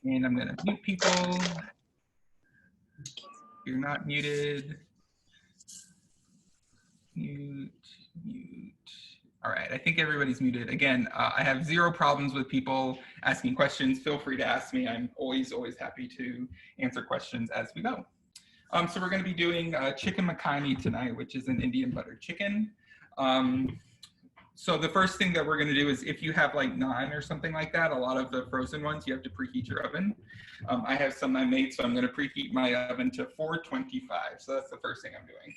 And I'm going to mute people. You're not muted. Mute, mute. All right, I think everybody's muted. Again, I have zero problems with people asking questions. Feel free to ask me. I'm always happy to answer questions as we go. So we're going to be doing Chicken Makhani tonight, which is an Indian butter chicken. So the first thing that we're going to do is, if you have like naan or something like that, a lot of the frozen ones, you have to preheat your oven. I have some I made, so I'm going to preheat my oven to 425. So that's the first thing I'm doing.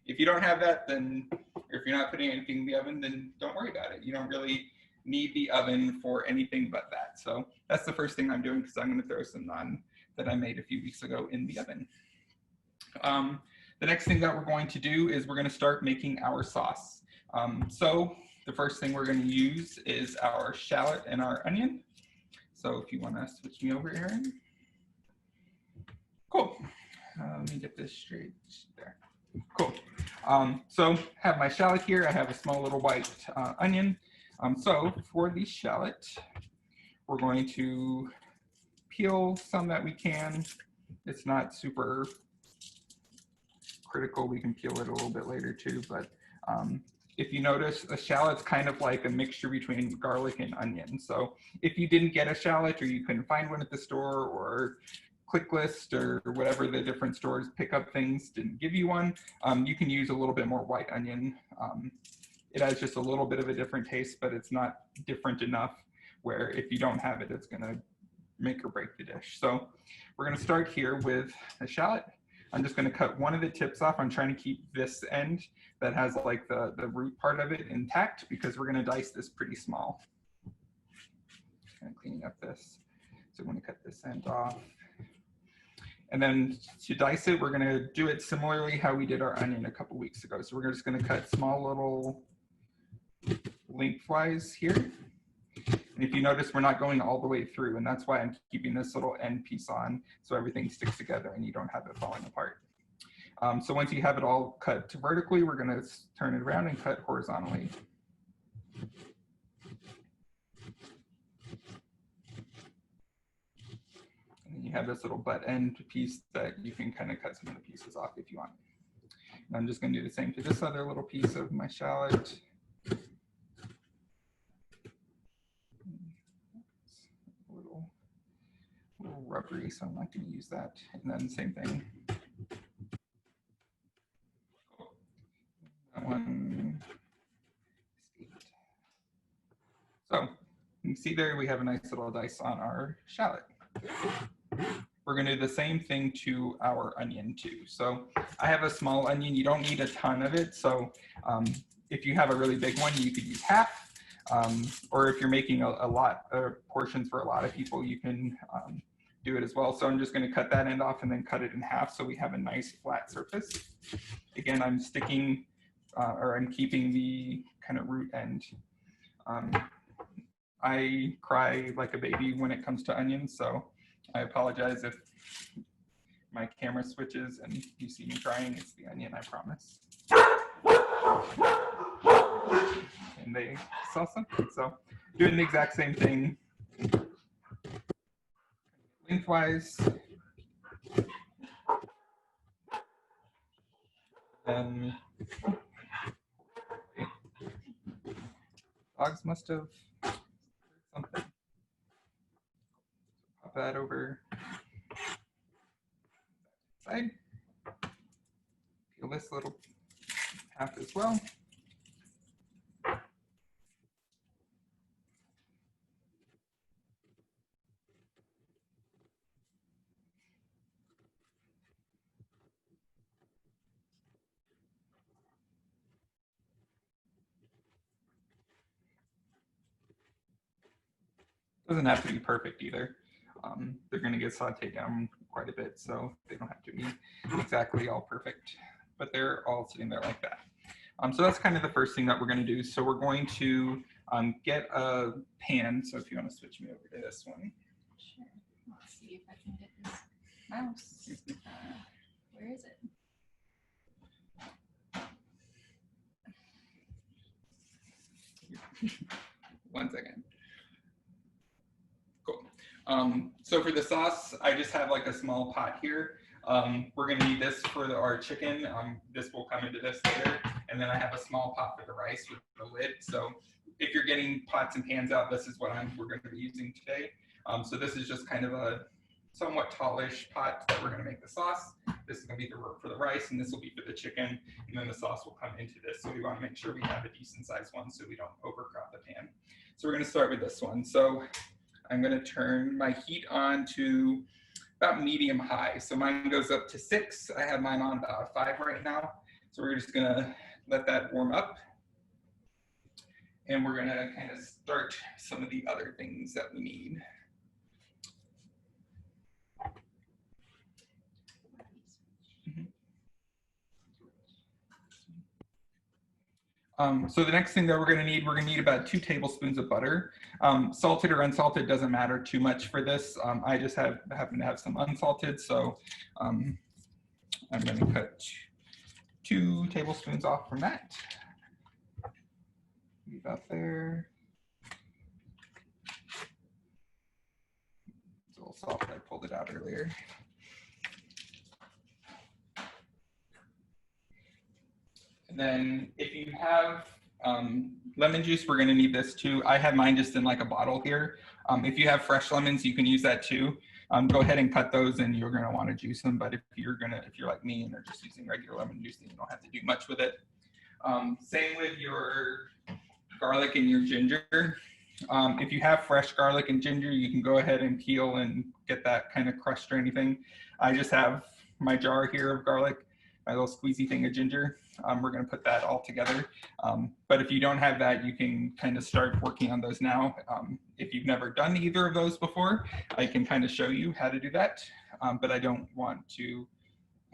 If you don't have that, then, or if you're not putting anything in the oven, then don't worry about it. You don't really need the oven for anything but that. So that's the first thing I'm doing, because I'm going to throw some naan that I made a few weeks ago in the oven. The next thing that we're going to do is we're going to start making our sauce. So the first thing we're going to use is our shallot and our onion. So if you want to switch me over, Aaron. Cool. Let me get this straight there. Cool. So have my shallot here. I have a small little white onion. So for the shallot, we're going to peel some that we can. It's not super critical. We can peel it a little bit later too, but if you notice, a shallot's kind of like a mixture between garlic and onion. So if you didn't get a shallot, or you couldn't find one at the store, or ClickList or whatever the different stores pick up things didn't give you one, you can use a little bit more white onion. It has just a little bit of a different taste, but it's not different enough where if you don't have it, it's going to make or break the dish. So we're going to start here with a shallot. I'm just going to cut one of the tips off. I'm trying to keep this end that has like the root part of it intact, because we're going to dice this pretty small. Just kind of cleaning up this. So I'm going to cut this end off. And then to dice it, we're going to do it similarly how we did our onion a couple weeks ago. So we're just going to cut small little lengthwise here. And if you notice, we're not going all the way through, and that's why I'm keeping this little end piece on, so everything sticks together and you don't have it falling apart. So once you have it all cut vertically, we're going to turn it around and cut horizontally. And you have this little butt end piece that you can kind of cut some of the pieces off if you want. And I'm just going to do the same to this other little piece of my shallot. A little rubbery, so I'm not going to use that. And then same thing. That one. So you can see there we have a nice little dice on our shallot. We're going to do the same thing to our onion too. So I have a small onion. You don't need a ton of it. So if you have a really big one, you could use half. Or if you're making a lot of portions for a lot of people, you can do it as well. So I'm just going to cut that end off and then cut it in half so we have a nice flat surface. Again, I'm sticking or I'm keeping the kind of root end. I cry like a baby when it comes to onions, so I apologize if my camera switches and you see me crying. It's the onion, I promise. And they saw something, so doing the exact same thing lengthwise. Dogs must have heard something. Pop that over side. Peel this little half as well. Doesn't have to be perfect either. They're going to get sauteed down quite a bit, so they don't have to be exactly all perfect, but they're all sitting there like that. So that's kind of the first thing that we're going to do. So we're going to get a pan. So if you want to switch me over to this one. Sure. Let's see if I can get this mouse. Where is it? One second. Cool. So for the sauce, I just have like a small pot here. We're gonna need this for our chicken. This will come into this later. And then I have a small pot for the rice with the lid. So if you're getting pots and pans out, this is what we're gonna be using today. So this is just kind of a somewhat tallish pot that we're gonna make the sauce. This is gonna be for the rice, and this will be for the chicken. And then the sauce will come into this. So we wanna make sure we have a decent sized one so we don't overcrowd the pan. So we're gonna start with this one. So I'm going to turn my heat on to about medium high. So mine goes up to 6. I have mine on about 5 right now. So we're just going to let that warm up. And we're going to kind of start some of the other things that we need. So the next thing that we're going to need about 2 tablespoons of butter. Salted or unsalted doesn't matter too much for this. I just happen to have some unsalted, so I'm going to cut 2 tablespoons off from that. Leave that there. It's a little soft. I pulled it out earlier. And then if you have lemon juice, we're going to need this too. I have mine just in like a bottle here. If you have fresh lemons, you can use that too. Go ahead and cut those, and you're going to want to juice them. But if you're like me and are just using regular lemon juice, then you don't have to do much with it. Same with your garlic and your ginger. If you have fresh garlic and ginger, you can go ahead and peel and get that kind of crushed or anything. I just have my jar here of garlic, my little squeezy thing of ginger. We're going to put that all together. But if you don't have that, you can kind of start working on those now. If you've never done either of those before, I can kind of show you how to do that. But I don't want to,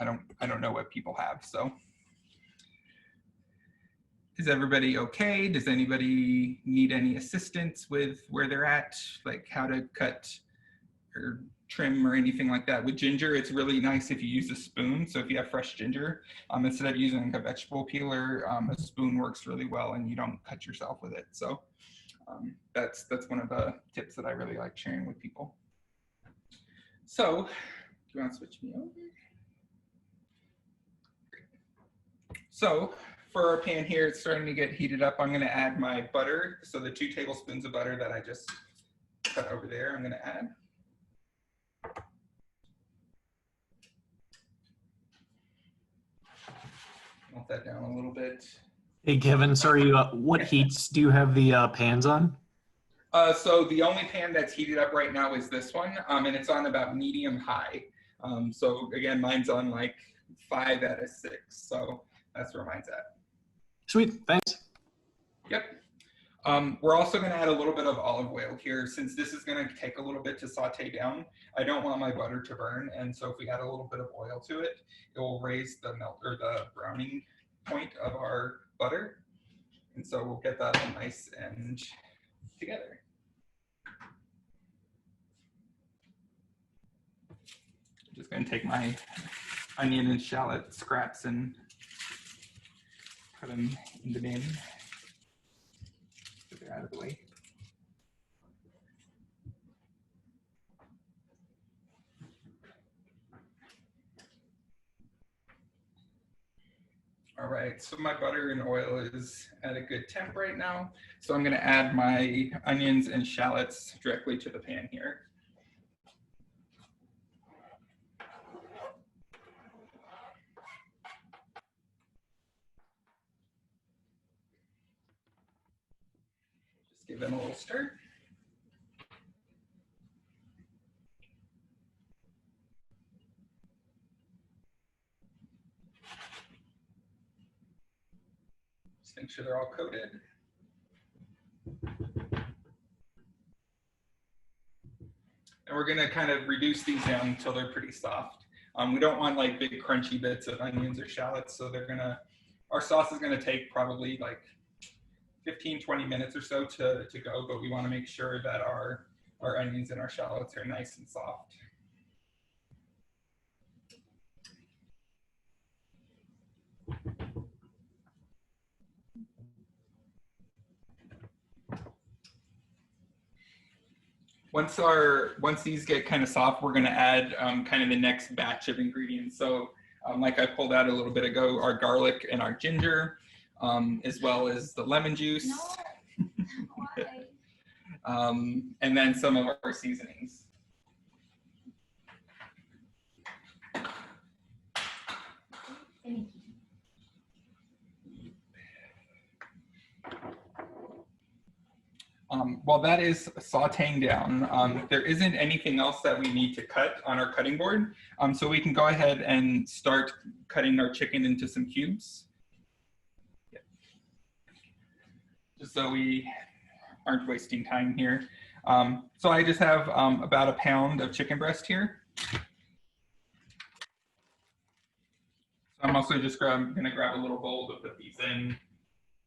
I don't know what people have. So is everybody okay? Does anybody need any assistance with where they're at? Like how to cut or trim or anything like that. With ginger, it's really nice if you use a spoon. So if you have fresh ginger, instead of using a vegetable peeler, a spoon works really well and you don't cut yourself with it. So that's one of the tips that I really like sharing with people. So do you want to switch me over? So for our pan here, it's starting to get heated up. I'm going to add my butter. So the 2 tablespoons of butter that I just cut over there, I'm going to add. Melt that down a little bit. Hey, Kevin, sorry, what heats do you have the pans on? So the only pan that's heated up right now is this one, and it's on about medium high. So again, mine's on like 5 out of 6. So that's where mine's at. Sweet, thanks. Yep. We're also going to add a little bit of olive oil here. Since this is going to take a little bit to saute down, I don't want my butter to burn. And so if we add a little bit of oil to it, it will raise the melt or the browning point of our butter. And so we'll get that all nice and together. I'm just going to take my onion and shallot scraps and put them in the bin. Get out of the way. All right, so my butter and oil is at a good temp right now. So I'm going to add my onions and shallots directly to the pan here. Just give them a little stir. Just make sure they're all coated. And we're going to kind of reduce these down until they're pretty soft. We don't want like big crunchy bits of onions or shallots. So our sauce is going to take probably like 15-20 minutes or so to go, but we want to make sure that our onions and our shallots are nice and soft. once these get kind of soft, we're going to add kind of the next batch of ingredients. So like I pulled out a little bit ago, our garlic and our ginger, as well as the lemon juice. No. Why? And then some of our seasonings. Thank you. While that is sauteing down, there isn't anything else that we need to cut on our cutting board. So we can go ahead and start cutting our chicken into some cubes. Yeah. Just so we aren't wasting time here. So I just have about a pound of chicken breast here. So I'm also just gonna grab a little bowl to put these in.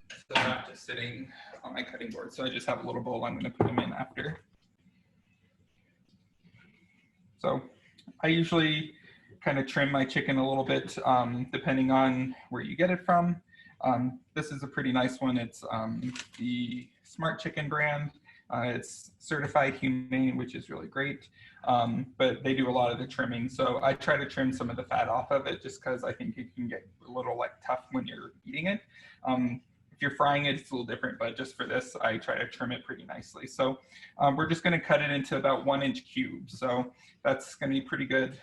So they're not just sitting on my cutting board. So I just have a little bowl I'm going to put them in after. So I usually kind of trim my chicken a little bit depending on where you get it from. This is a pretty nice one. It's the Smart Chicken brand. It's certified humane, which is really great, but they do a lot of the trimming. So I try to trim some of the fat off of it just because I think it can get a little like tough when you're eating it. If you're frying it, it's a little different, but just for this, I try to trim it pretty nicely. So we're just going to cut it into about 1-inch cubes. So that's going to be pretty good.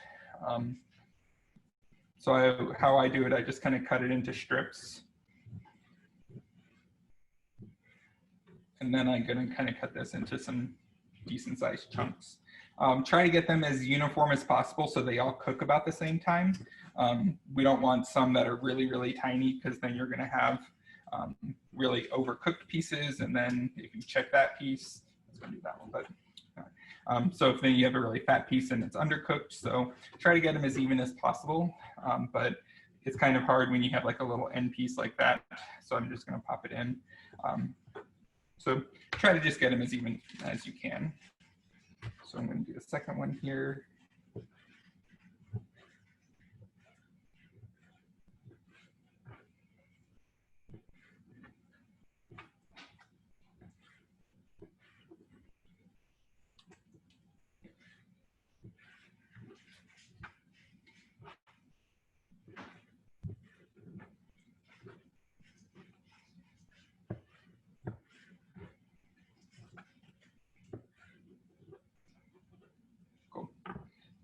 How I do it, I just kind of cut it into strips. And then I'm going to kind of cut this into some decent sized chunks. Try to get them as uniform as possible so they all cook about the same time. We don't want some that are really, really tiny because then you're going to have really overcooked pieces, and then if you check that piece, it's going to be that one. But so if then you have a really fat piece and it's undercooked, so try to get them as even as possible. But it's kind of hard when you have like a little end piece like that. So I'm just going to pop it in. So try to just get them as even as you can. So I'm going to do the second one here.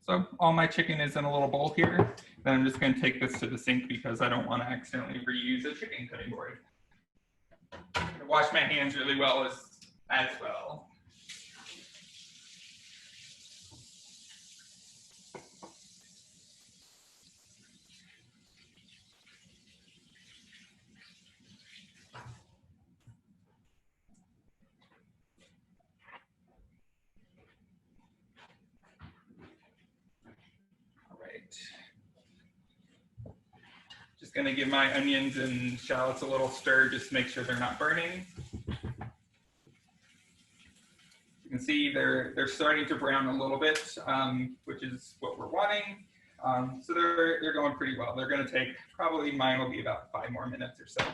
So all my chicken is in a little bowl here. Then I'm just going to take this to the sink because I don't want to accidentally reuse a chicken cutting board. I'm going to wash my hands really well as well. Just going to give my onions and shallots a little stir, just to make sure they're not burning. You can see they're starting to brown a little bit, which is what we're wanting. So they're going pretty well. They're going to take, probably mine will be about 5 more minutes or so.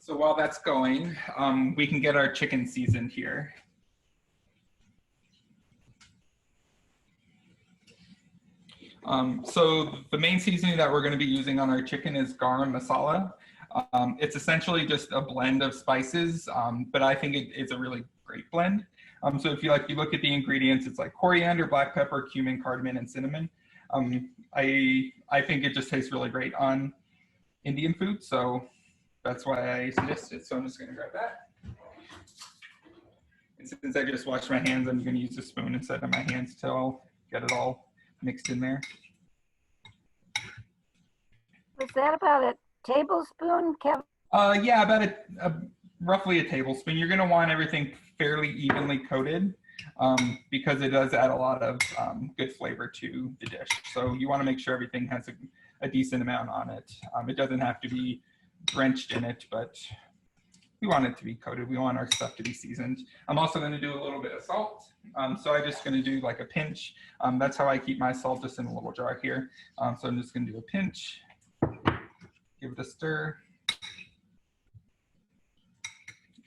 So while that's going, we can get our chicken seasoned here. So the main seasoning that we're going to be using on our chicken is Garam Masala. It's essentially just a blend of spices, but I think it's a really great blend. So if you look at the ingredients, it's like coriander, black pepper, cumin, cardamom, and cinnamon. I think it just tastes really great on Indian food, so that's why I suggest it. So I'm just going to grab that. And since I just washed my hands, I'm going to use a spoon instead of my hands to get it all mixed in there. Was that about a tablespoon, Kevin? Yeah, about roughly a tablespoon. You're going to want everything fairly evenly coated because it does add a lot of good flavor to the dish. So you want to make sure everything has a decent amount on it. It doesn't have to be drenched in it, but we want it to be coated. We want our stuff to be seasoned. I'm also going to do a little bit of salt. So I'm just going to do like a pinch. That's how I keep my salt, just in a little jar here. So I'm just going to do a pinch, give it a stir.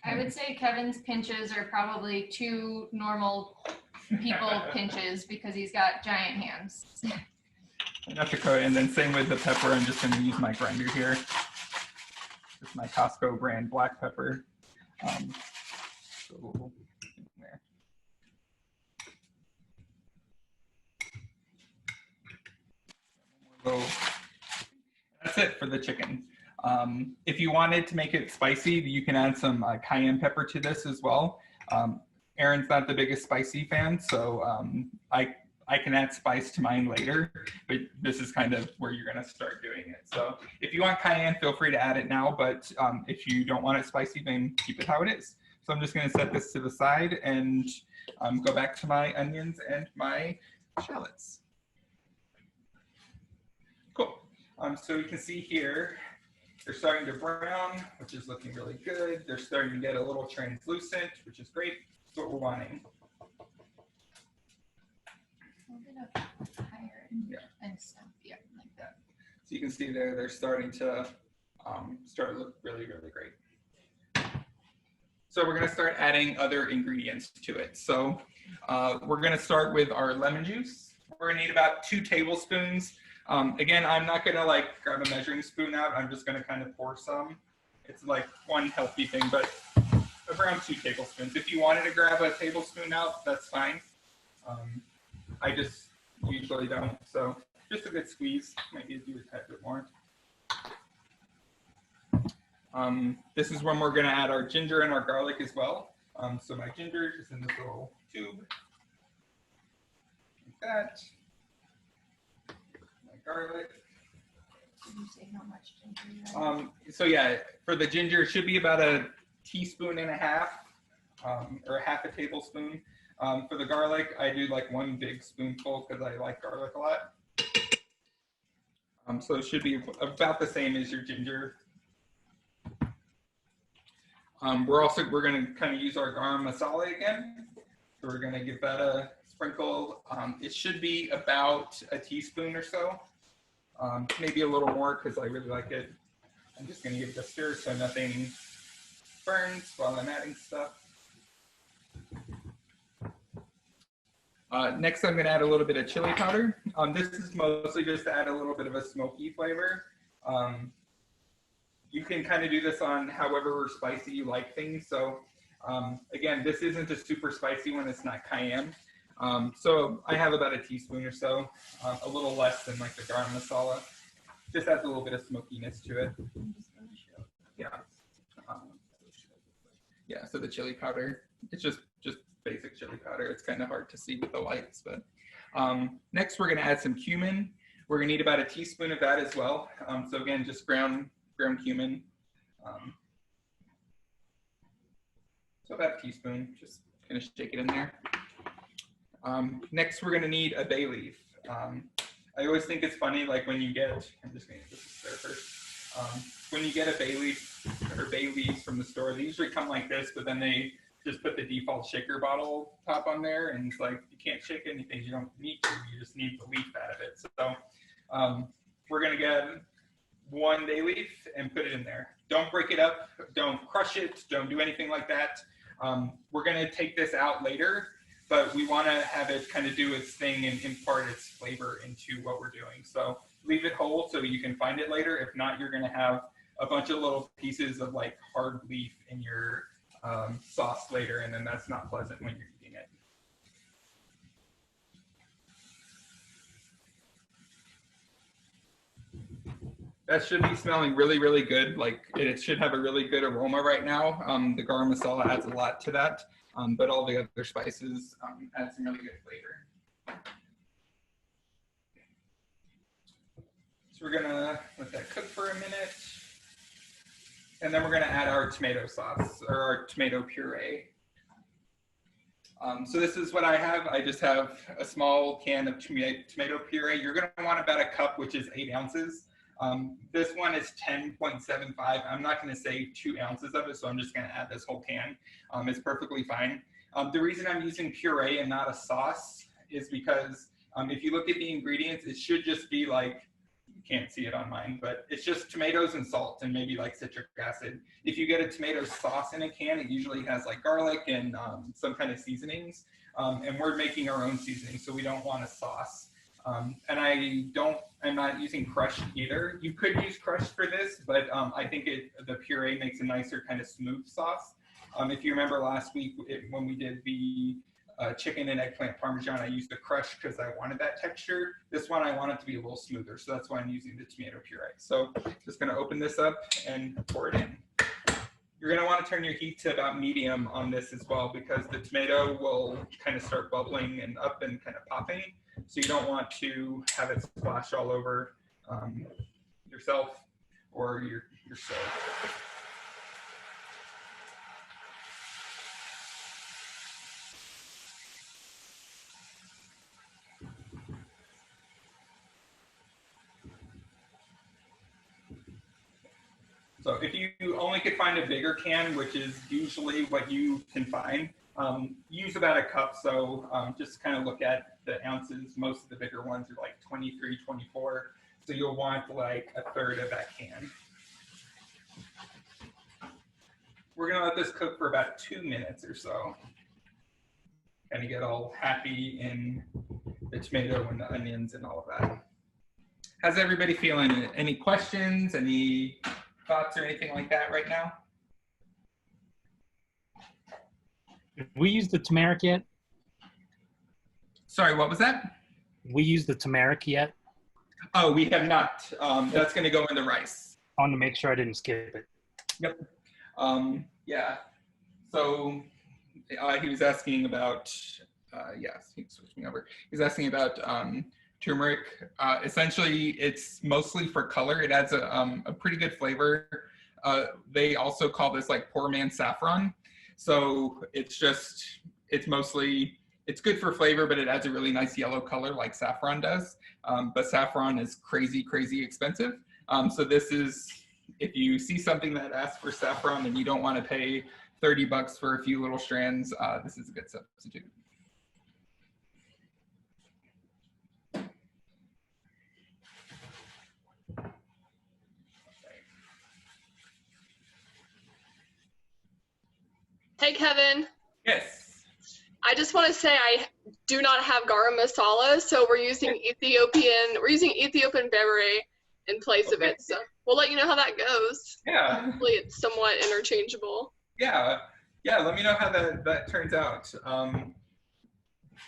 I would say Kevin's pinches are probably 2 normal people pinches because he's got giant hands. Enough to coat, and then same with the pepper. I'm just going to use my grinder here. It's my Costco brand black pepper. So there. So that's it for the chicken. If you wanted to make it spicy, you can add some cayenne pepper to this as well. Aaron's not the biggest spicy fan, so I can add spice to mine later, but this is kind of where you're going to start doing it. So if you want cayenne, feel free to add it now, but if you don't want it spicy, then keep it how it is. So I'm just going to set this to the side and go back to my onions and my shallots. Cool. So you can see here, they're starting to brown, which is looking really good. They're starting to get a little translucent, which is great. That's what we're wanting. A little bit of higher and stuff, yeah, like that. So you can see there, they're starting to look really, really great. So we're going to start adding other ingredients to it. So we're going to start with our lemon juice. We're going to need about 2 tablespoons. Again, I'm not going to like grab a measuring spoon out. I'm just going to kind of pour some. It's like one healthy thing, but around 2 tablespoons. If you wanted to grab a tablespoon out, that's fine. I just usually don't. So just a good squeeze. Might need to do a tad bit more. This is when we're going to add our ginger and our garlic as well. So my ginger is in this little tube. Like that. My garlic. Did you say how much ginger you added? So yeah, for the ginger, it should be about a teaspoon and a half, or half a tablespoon. For the garlic, I do like 1 big spoonful because I like garlic a lot. So it should be about the same as your ginger. We're going to kind of use our Garam Masala again. So we're going to give that a sprinkle. It should be about a teaspoon or so. Maybe a little more because I really like it. I'm just going to give it a stir so nothing burns while I'm adding stuff. Next, I'm going to add a little bit of chili powder. This is mostly just to add a little bit of a smoky flavor. You can kind of do this on however spicy you like things. So again, this isn't a super spicy one. It's not cayenne. So I have about a teaspoon or so, a little less than like the Garam Masala. Just adds a little bit of smokiness to it. Yeah. Yeah, so the chili powder, it's just basic chili powder. It's kind of hard to see with the lights, but next we're going to add some cumin. We're going to need about a teaspoon of that as well. So again, just ground cumin. So about a teaspoon, just kind of shake it in there. Next, we're going to need a bay leaf. I always think it's funny, like when you get, I'm just going to get this there first. When you get a bay leaf or bay leaves from the store, they usually come like this, but then they just put the default shaker bottle top on there, and it's like you can't shake anything. You don't need to. You just need the leaf out of it. So we're going to get 1 bay leaf and put it in there. Don't break it up. Don't crush it. Don't do anything like that. We're going to take this out later, but we want to have it kind of do its thing and impart its flavor into what we're doing. So leave it whole so you can find it later. If not, you're going to have a bunch of little pieces of like hard leaf in your sauce later, and then that's not pleasant when you're eating it. That should be smelling really, really good. Like it should have a really good aroma right now. The Garam Masala adds a lot to that, but all the other spices add some really good flavor. So we're gonna let that cook for a minute. And then we're gonna add our tomato sauce, or our tomato puree. So this is what I have. I just have a small can of tomato puree. You're gonna want about a cup, which is 8 ounces. This one is 10.75. I'm not gonna say 2 ounces of it, so I'm just gonna add this whole can. It's perfectly fine. The reason I'm using puree and not a sauce is because if you look at the ingredients, it should just be like you can't see it on mine, but it's just tomatoes and salt and maybe like citric acid. If you get a tomato sauce in a can, it usually has like garlic and some kind of seasonings. And we're making our own seasoning, so we don't want a sauce. And I'm not using crushed either. You could use crushed for this, but I think the puree makes a nicer kind of smooth sauce. If you remember last week when we did the chicken and eggplant parmesan, I used the crush because I wanted that texture. This one I want it to be a little smoother, so that's why I'm using the tomato puree. So just gonna open this up and pour it in. You're gonna want to turn your heat to about medium on this as well, because the tomato will kind of start bubbling and up and kind of popping. So you don't want to have it splash all over yourself or your stove. So if you only could find a bigger can, which is usually what you can find, use about a cup. So just kind of look at the ounces. Most of the bigger ones are like 23, 24. So you'll want like a third of that can. We're gonna let this cook for about 2 minutes or so. Kind of get all happy in the tomato and the onions and all of that. How's everybody feeling? Any questions? Any thoughts or anything like that right now? Did we use the turmeric yet? Sorry, what was that? We used the turmeric yet? Oh, we have not. That's going to go in the rice. I wanted to make sure I didn't skip it. Yep. Yeah. So he was asking about, yes, he switched me over. He's asking about turmeric. Essentially, it's mostly for color. It adds a pretty good flavor. They also call this like poor man's saffron. So it's good for flavor, but it adds a really nice yellow color like saffron does. But saffron is crazy, crazy expensive. So this is, if you see something that asks for saffron and you don't want to pay $30 for a few little strands, this is a good substitute. Hey, Kevin. Yes. I just want to say I do not have garam masala, so we're using Ethiopian Puree in place of it. So we'll let you know how that goes. Yeah. Hopefully it's somewhat interchangeable. Yeah. Let me know how that turns out.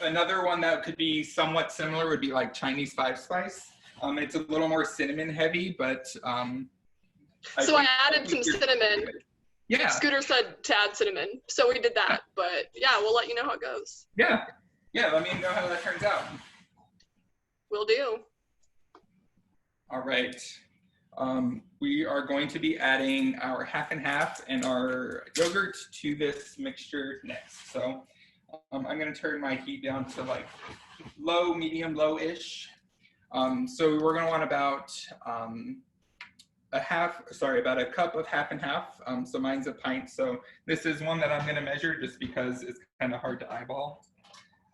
Another one that could be somewhat similar would be like Chinese 5-spice. It's a little more cinnamon heavy, but so I added some cinnamon. Yeah. Scooter said to add cinnamon, so we did that. But yeah, we'll let you know how it goes. Yeah. Let me know how that turns out. Will do. All right. We are going to be adding our half and half and our yogurt to this mixture next. So I'm going to turn my heat down to like low, medium, low-ish. So we're going to want about about a cup of half and half. So mine's a pint. So this is one that I'm going to measure just because it's kind of hard to eyeball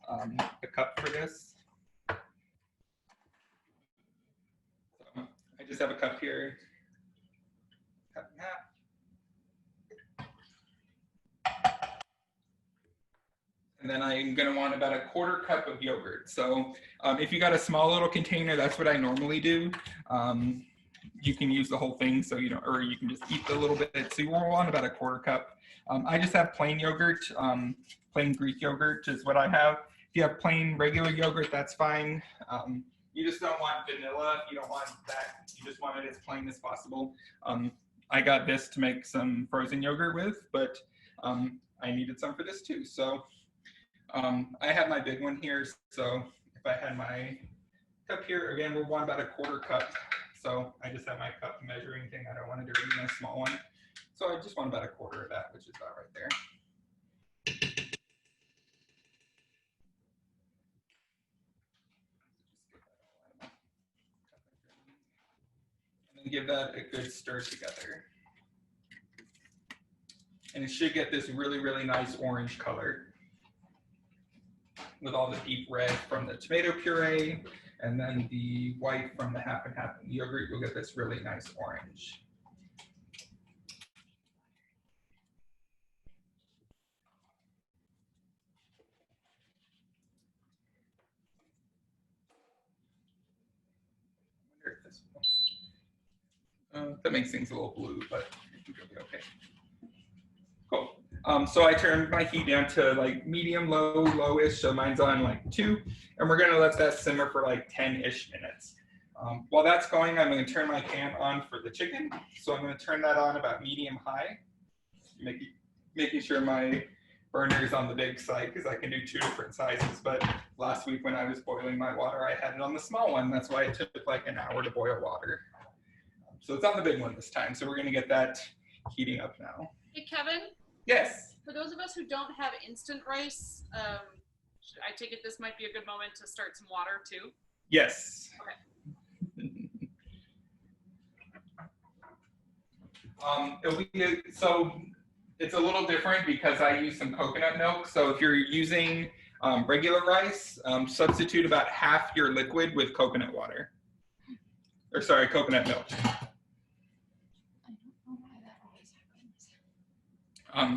a cup for this. So I just have a cup here, cup and half. And then I'm going to want about a quarter cup of yogurt. So if you got a small little container, that's what I normally do. You can use the whole thing, so or you can just eat a little bit. So we'll want about a quarter cup. I just have plain yogurt, plain Greek yogurt is what I have. If you have plain regular yogurt, that's fine. You just don't want vanilla. You don't want that. You just want it as plain as possible. I got this to make some frozen yogurt with, but I needed some for this too. So I have my big one here. So if I had my cup here, again, we'll want about a quarter cup. So I just have my cup measuring thing. I don't want to do it in a small one. So I just want about a quarter of that, which is about right there. And then give that a good stir together. And it should get this really, really nice orange color with all the deep red from the tomato puree And then the white from the half and half yogurt, you'll get this really nice orange. That makes things a little blue, but I think it'll be okay. Cool. So I turned my heat down to like medium, low, lowish. So mine's on like 2, and we're gonna let that simmer for like 10-ish minutes. While that's going, I'm gonna turn my pan on for the chicken. So I'm gonna turn that on about medium high, making sure my burner is on the big side because I can do 2 different sizes. But last week when I was boiling my water, I had it on the small one. That's why it took like an hour to boil water. So it's on the big one this time. So we're gonna get that heating up now. Hey, Kevin, Yes. for those of us who don't have instant rice, I take it this might be a good moment to start some water too. Yes. Okay. So it's a little different because I use some coconut milk. So if you're using regular rice, substitute about half your liquid with coconut water. Or sorry, coconut milk.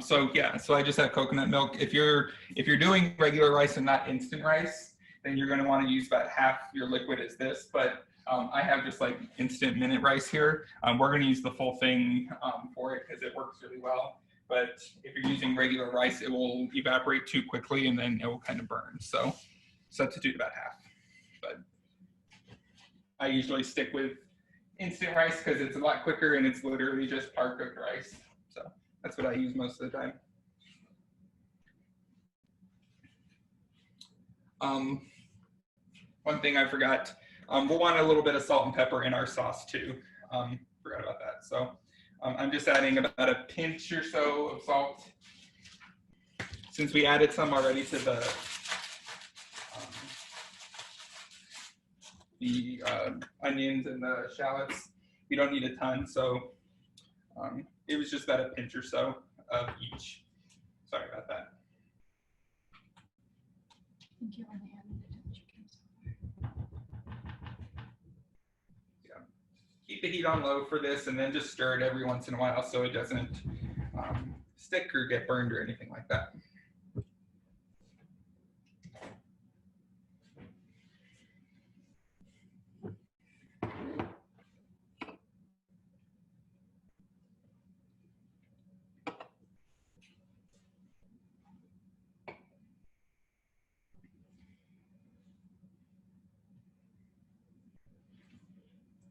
So yeah, so I just have coconut milk. If you're doing regular rice and not instant rice, then you're going to want to use about half your liquid as this. But I have just like instant minute rice here. We're going to use the full thing for it because it works really well. But if you're using regular rice, it will evaporate too quickly and then it will kind of burn. So substitute about half. But I usually stick with instant rice because it's a lot quicker and it's literally just par cooked rice. So that's what I use most of the time. One thing I forgot, we'll want a little bit of salt and pepper in our sauce too. Forgot about that. So I'm just adding about a pinch or so of salt. Since we added some already to the onions and the shallots, we don't need a ton. So it was just about a pinch or so of each. Sorry about that. Thank you. Yeah. Keep the heat on low for this and then just stir it every once in a while so it doesn't stick or get burned or anything like that.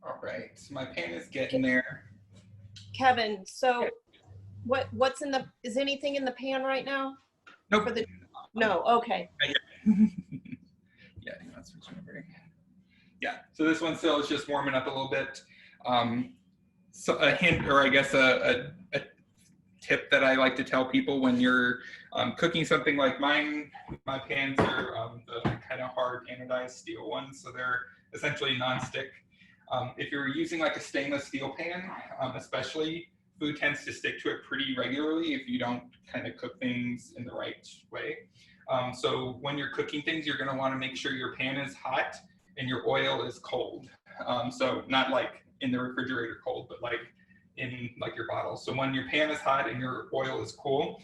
All right, so my pan is getting there. Kevin, so what's in the, is anything in the pan right now? Nope. For the, no, okay. Yeah, that's switching over. Yeah, so this one still is just warming up a little bit. So a hint, or I guess a tip that I like to tell people when you're cooking something like mine, my pans are the kind of hard anodized steel ones, so they're essentially non-stick. If you're using like a stainless steel pan, especially, food tends to stick to it pretty regularly if you don't kind of cook things in the right way. So when you're cooking things, you're going to want to make sure your pan is hot and your oil is cold. So not like in the refrigerator cold, but like in like your bottle. So when your pan is hot and your oil is cool,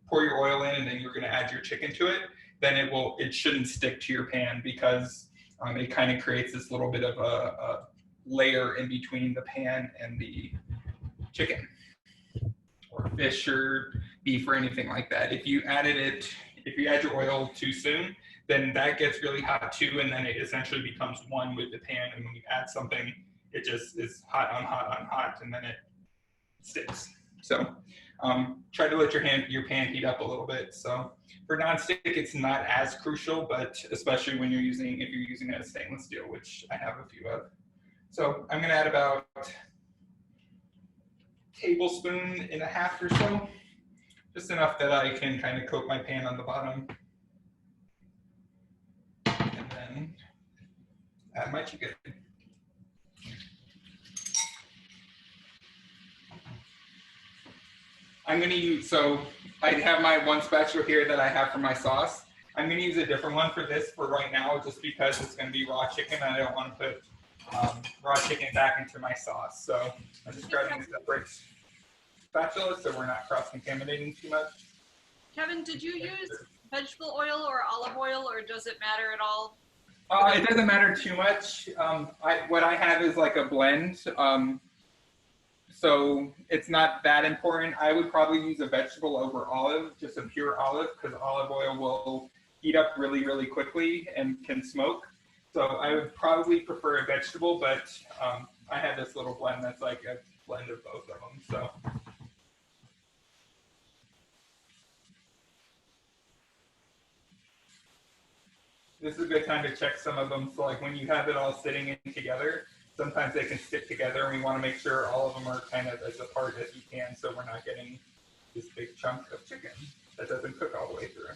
pour your oil in and then you're going to add your chicken to it. Then it shouldn't stick to your pan because it kind of creates this little bit of a layer in between the pan and the chicken or fish or beef or anything like that. If you add your oil too soon, then that gets really hot too, and then it essentially becomes one with the pan. And when you add something, it just is hot on hot on hot, and then it sticks. So try to let your pan heat up a little bit. So for nonstick, it's not as crucial, but especially when if you're using a stainless steel, which I have a few of. So I'm gonna add about a tablespoon and a half or so, just enough that I can kind of coat my pan on the bottom. And then add my chicken. I'm going to use, so I have my one spatula here that I have for my sauce, I'm going to use a different one for this for right now, just because it's going to be raw chicken and I don't want to put raw chicken back into my sauce. So I'm just grabbing a separate spatula so we're not cross-contaminating too much. Kevin, did you use vegetable oil or olive oil, or does it matter at all? It doesn't matter too much. What I have is like a blend, so it's not that important. I would probably use a vegetable over olive, just a pure olive, because olive oil will heat up really, really quickly and can smoke. So I would probably prefer a vegetable, but I have this little blend that's like a blend of both of them. So. This is a good time to check some of them. So like when you have it all sitting in together, sometimes they can stick together, and we want to make sure all of them are kind of as apart as you can, so we're not getting this big chunk of chicken that doesn't cook all the way through.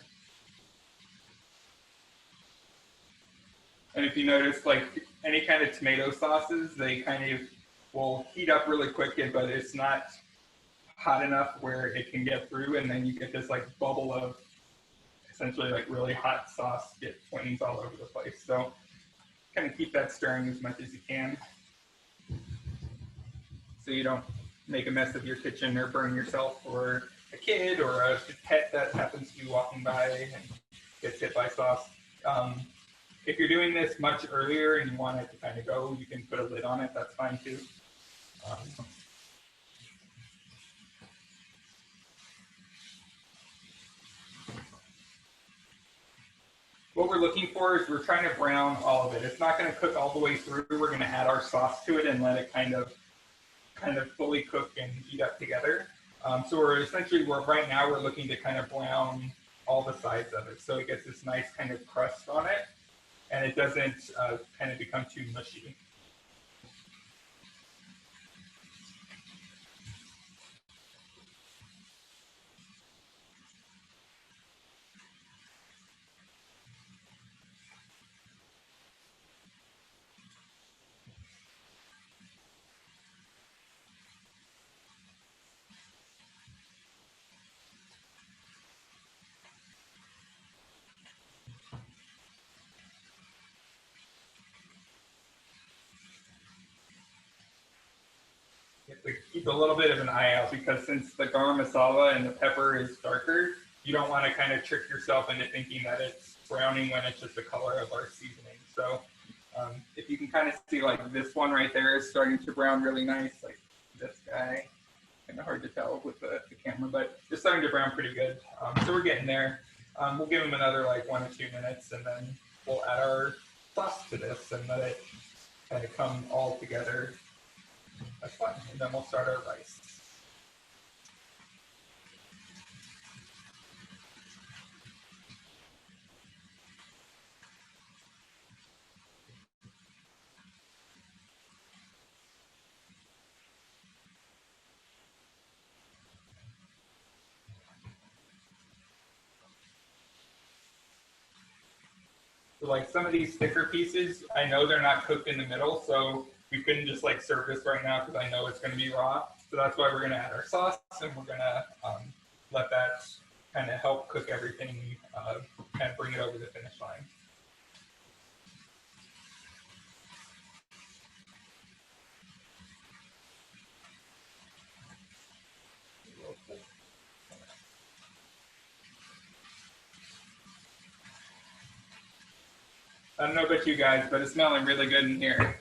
And if you notice, like any kind of tomato sauces, they kind of will heat up really quick, but it's not hot enough where it can get through, and then you get this like bubble of essentially like really hot sauce get flames all over the place. So kind of keep that stirring as much as you can so you don't make a mess of your kitchen or burn yourself or a kid or a pet that happens to be walking by and gets hit by sauce. If you're doing this much earlier and you want it to kind of go, you can put a lid on it. That's fine too. What we're looking for is we're trying to brown all of it. It's not going to cook all the way through. We're going to add our sauce to it and let it kind of fully cook and heat up together. So we're essentially, right now we're looking to kind of brown all the sides of it. So it gets this nice kind of crust on it, and it doesn't kind of become too mushy. You have to keep a little bit of an eye out, because since the garam masala and the pepper is darker, you don't want to kind of trick yourself into thinking that it's browning when it's just the color of our seasoning. So if you can kind of see, like this one right there is starting to brown really nice, like this guy, kind of hard to tell with the camera, but it's starting to brown pretty good. So we're getting there. We'll give them another like 1 or 2 minutes, and then we'll add our sauce to this and let it kind of come all together. That's fun. And then we'll start our rice. So like some of these thicker pieces, I know they're not cooked in the middle, so we couldn't just like serve this right now because I know it's going to be raw. So that's why we're going to add our sauce, and we're going to let that kind of help cook everything, kind of bring it over the finish line. I don't know about you guys, but it's smelling really good in here.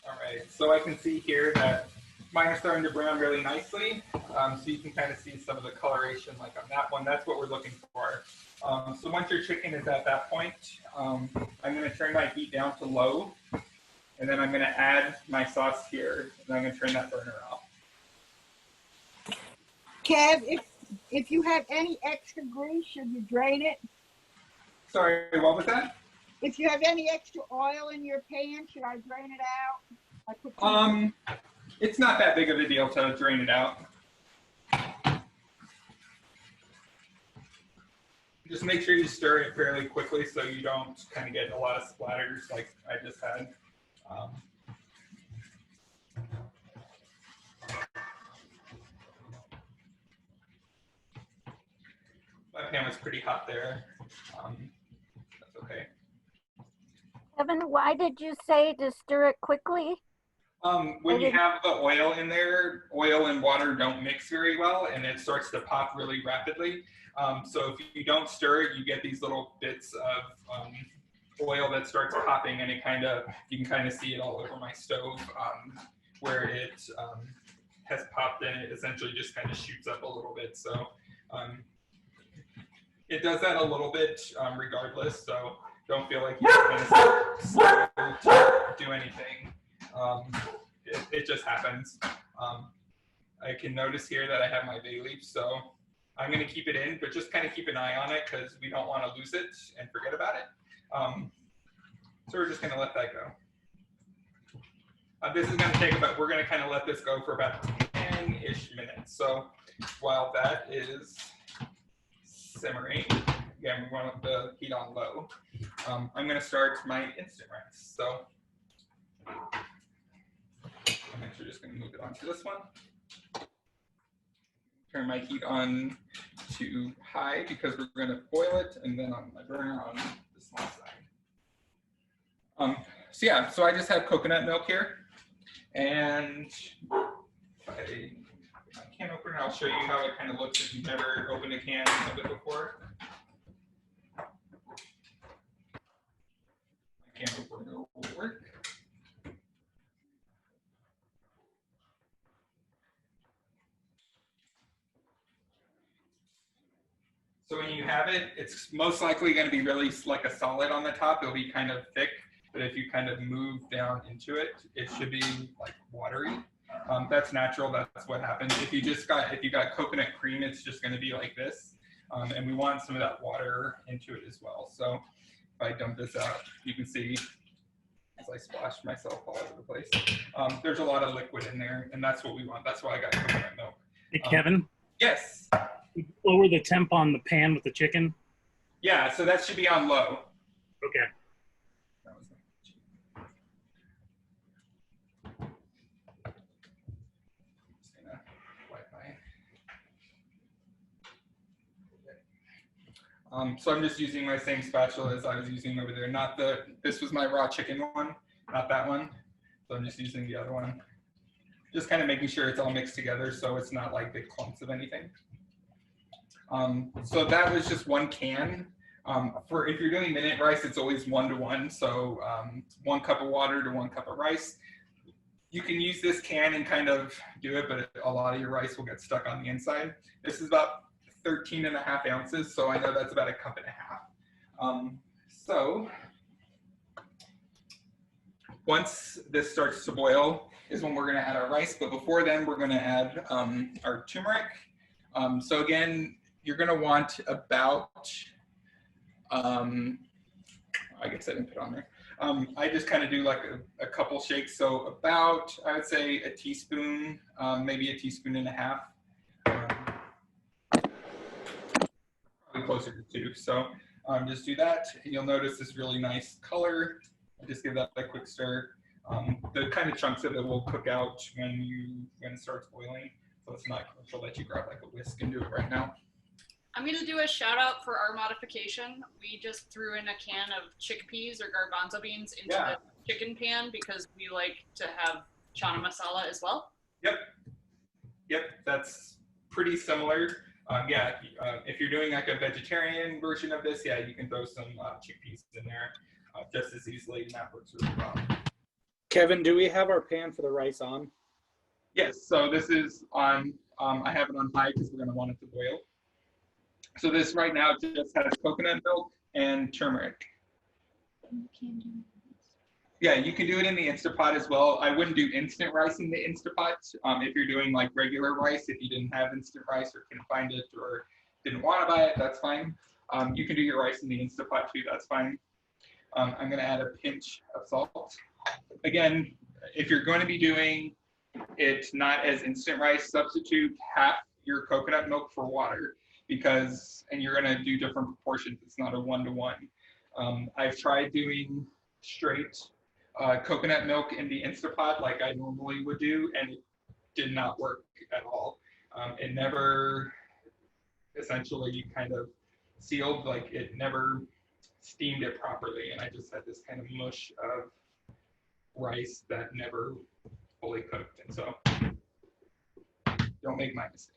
All right, so I can see here that mine are starting to brown really nicely. So you can kind of see some of the coloration like on that one. That's what we're looking for. So once your chicken is at that point, I'm going to turn my heat down to low, and then I'm going to add my sauce here, and I'm going to turn that burner off. Kev, if you have any extra grease, should you drain it? Sorry, what was that? If you have any extra oil in your pan, should I drain it out? It's not that big of a deal to drain it out. Just make sure you stir it fairly quickly so you don't kind of get a lot of splatters like I just had. My pan was pretty hot there. That's okay. Kevin, why did you say to stir it quickly? When you have the oil in there, oil and water don't mix very well, and it starts to pop really rapidly. So if you don't stir it, you get these little bits of oil that starts popping, and it kind of, you can kind of see it all over my stove where it has popped, and it essentially just kind of shoots up a little bit. So it does that a little bit regardless. So don't feel like you're kind of scared to do anything. It just happens. I can notice here that I have my bay leaf, so I'm going to keep it in, but just kind of keep an eye on it because we don't want to lose it and forget about it. So we're just going to let that go. This is going to take about, we're going to kind of let this go for about 10-ish minutes. So while that is simmering, again, we want the heat on low. I'm going to start my instant rice. So I'm actually just going to move it onto this one. Turn my heat on to high because we're going to boil it, and then on my burner on the small side. So yeah, so I just have coconut milk here, and I can open it. I'll show you how it kind of looks if you've never opened a can of it before. I can't open it will work. So when you have it, it's most likely going to be really like a solid on the top. It'll be kind of thick, but if you kind of move down into it, it should be like watery. That's natural. That's what happens. If you got coconut cream, it's just going to be like this. And we want some of that water into it as well. So if I dump this out, you can see as I splash myself all over the place. There's a lot of liquid in there, and that's what we want. That's why I got coconut milk. Hey, Kevin, Yes. lower the temp on the pan with the chicken. Yeah, so that should be on low. Okay. That was just gonna wipe my. So I'm just using my same spatula as I was using over there. Not this was my raw chicken one, not that one. So I'm just using the other one. Just kind of making sure it's all mixed together so it's not like big clumps of anything. So that was just one can. For if you're doing minute rice, it's always 1-to-1. So 1 cup of water to 1 cup of rice. You can use this can and kind of do it, but a lot of your rice will get stuck on the inside. This is about 13.5 ounces, so I know that's about 1.5 cups. So once this starts to boil is when we're going to add our rice, but before then we're going to add our turmeric. So again, you're going to want about, I guess I didn't put on there. I just kind of do like a couple shakes. So about, I would say a teaspoon, maybe 1.5 teaspoons. Probably closer to 2. So just do that. And you'll notice this really nice color. Just give that a quick stir. The kind of chunks of it will cook out when it starts boiling. So it's not crucial that you grab like a whisk and do it right now. I'm going to do a shout out for our modification. We just threw in a can of chickpeas or garbanzo beans into the chicken pan because we like to have chana masala as well. Yep, that's pretty similar. If you're doing like a vegetarian version of this, you can throw some chickpeas in there just as easily, and that works really well. Kevin, do we have our pan for the rice on? Yes, so this is on, I have it on high because we're going to want it to boil. So this right now just has coconut milk and turmeric. Yeah, you can do it in the Instant Pot as well. I wouldn't do instant rice in the Instant Pot. If you're doing like regular rice, if you didn't have instant rice or couldn't find it or didn't want to buy it, that's fine. You can do your rice in the Instant Pot too, that's fine. I'm going to add a pinch of salt. Again, if you're going to be doing it not as instant rice, substitute half your coconut milk for water. because, and you're gonna do different proportions. It's not a 1-to-1. I've tried doing straight coconut milk in the Instapot like I normally would do, and it did not work at all. It never essentially kind of sealed, like it never steamed it properly, and I just had this kind of mush of rice that never fully cooked. And so don't make my mistake.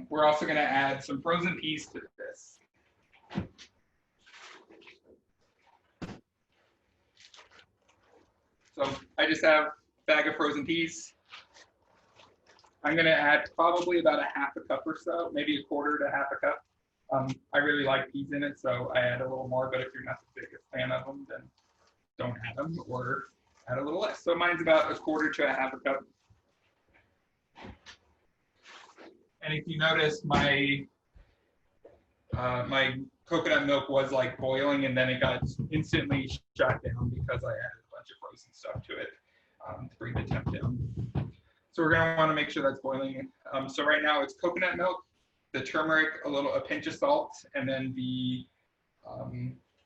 We're also going to add some frozen peas to this. So I just have a bag of frozen peas. I'm going to add probably about a half a cup or so, maybe a quarter to half a cup. I really like peas in it, so I add a little more, but if you're not the biggest fan of them, then don't add them, or add a little less. So mine's about a quarter to a half a cup. And if you notice, my my coconut milk was like boiling, and then it got instantly shut down because I added a bunch of frozen stuff to it to bring the temp down. So we're gonna want to make sure that's boiling. So right now it's coconut milk, the turmeric, a pinch of salt, and then the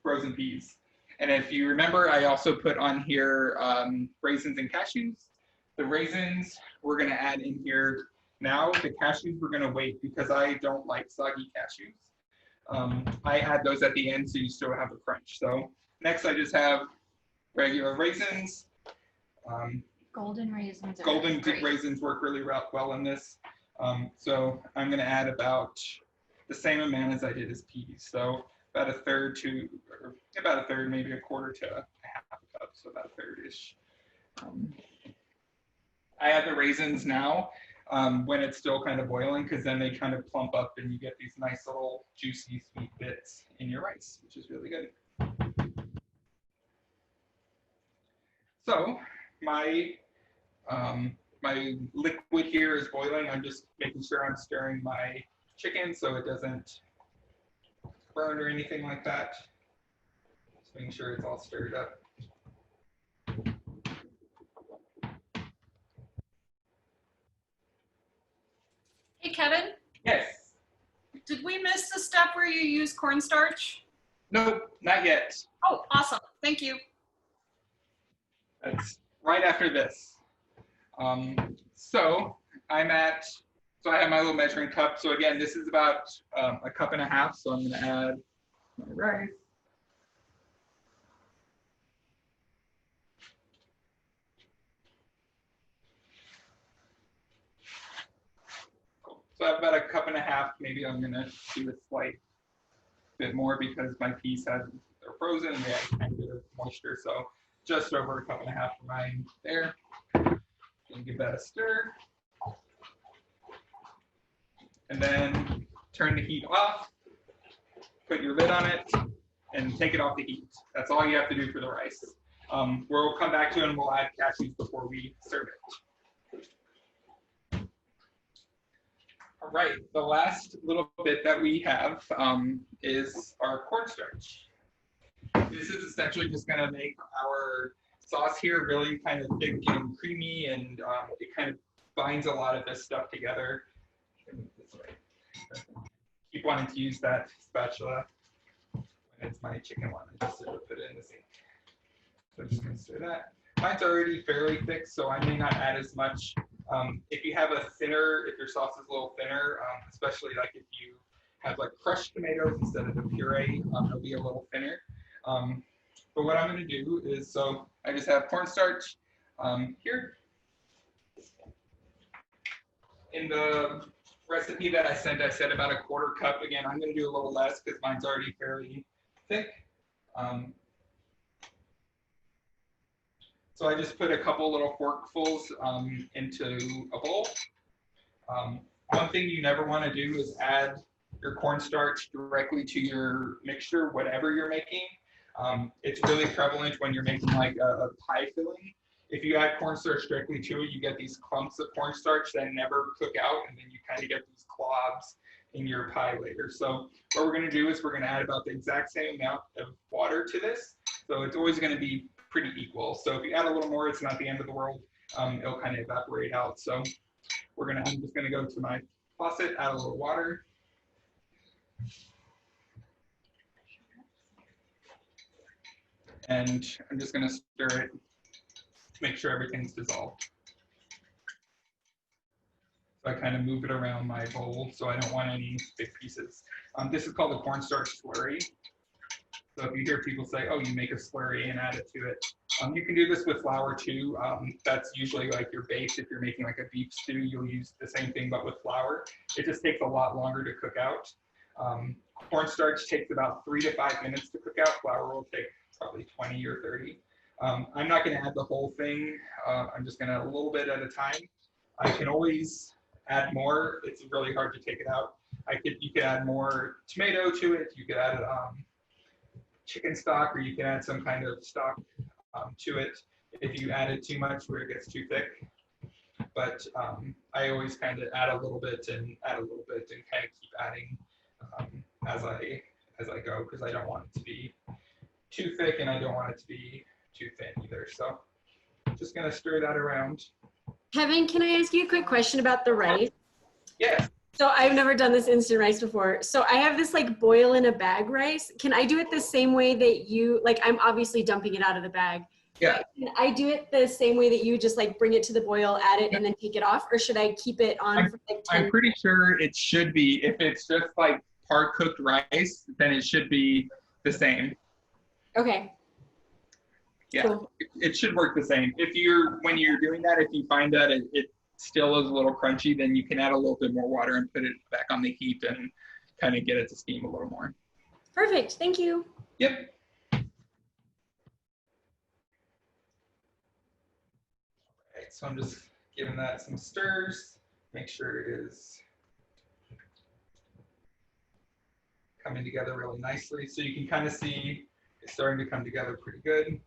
frozen peas. And if you remember, I also put on here raisins and cashews. The raisins we're gonna add in here now. The cashews we're gonna wait because I don't like soggy cashews. I add those at the end so you still have a crunch. So next I just have regular raisins. Golden raisins. Golden raisins work really well in this. So I'm going to add about the same amount as I did as peas. So about a third, maybe a quarter to a half a cup. So about a third-ish. I add the raisins now when it's still kind of boiling, because then they kind of plump up and you get these nice little juicy sweet bits in your rice, which is really good. So my liquid here is boiling. I'm just making sure I'm stirring my chicken so it doesn't burn or anything like that. Just making sure it's all stirred up. Hey, Kevin, Yes. did we miss the step where you use cornstarch? Nope, not yet. Oh, awesome. Thank you. That's right after this. So I have my little measuring cup. So again, this is about a cup and a half. So I'm going to add my rice. Cool. So I have about a cup and a half. Maybe I'm going to do a slight bit more because my peas they're frozen and they have kind of bit of moisture. So just over a cup and a half for mine there. And give that a stir. And then turn the heat off, put your lid on it, and take it off the heat. That's all you have to do for the rice. We'll come back to it and we'll add cashews before we serve it. All right, the last little bit that we have is our cornstarch. This is essentially just going to make our sauce here really kind of thick and creamy, and it kind of binds a lot of this stuff together. Keep wanting to use that spatula when it's my chicken one. I just sort of put it in the sink. So I'm just going to stir that. Mine's already fairly thick, so I may not add as much. If you have if your sauce is a little thinner, especially like if you have like crushed tomatoes instead of the puree, it'll be a little thinner. But what I'm going to do is, so I just have cornstarch here. In the recipe that I said about a quarter cup. Again, I'm going to do a little less because mine's already fairly thick. So I just put a couple little forkfuls into a bowl. One thing you never want to do is add your cornstarch directly to your mixture, whatever you're making. It's really prevalent when you're making like a pie filling. If you add cornstarch directly to it, you get these clumps of cornstarch that never cook out, and then you kind of get these clobs in your pie later. So what we're going to do is we're going to add about the exact same amount of water to this. So it's always going to be pretty equal. So if you add a little more, it's not the end of the world. It'll kind of evaporate out. So I'm just going to go to my faucet, add a little water. And I'm just going to stir it to make sure everything's dissolved. So I kind of move it around my bowl so I don't want any big pieces. This is called a cornstarch slurry. So if you hear people say, oh, you make a slurry and add it to it, you can do this with flour too. That's usually like your base. If you're making like a beef stew, you'll use the same thing but with flour. It just takes a lot longer to cook out. Cornstarch takes about 3 to 5 minutes to cook out. Flour will take probably 20 or 30. I'm not going to add the whole thing. I'm just going to a little bit at a time. I can always add more. It's really hard to take it out. You could add more tomato to it. You could add chicken stock, or you can add some kind of stock to it if you add it too much where it gets too thick. But I always kind of add a little bit and add a little bit and kind of keep adding as I go, because I don't want it to be too thick and I don't want it to be too thin either. So I'm just going to stir that around. Kevin, can I ask you a quick question about the rice? Yes. So I've never done this instant rice before. So I have this like boil in a bag rice. Can I do it the same way that you, like I'm obviously dumping it out of the bag. Yeah. Can I do it the same way that you just like bring it to the boil, add it, and then take it off? Or should I keep it on for like 10 I'm pretty sure it should be, if it's just like part cooked rice, then it should be the same. Okay. Yeah, cool. it should work the same. When you're doing that, if you find that it still is a little crunchy, then you can add a little bit more water and put it back on the heat and kind of get it to steam a little more. Perfect, thank you. Yep. All right, so I'm just giving that some stirs, make sure it is coming together really nicely. So you can kind of see it's starting to come together pretty good.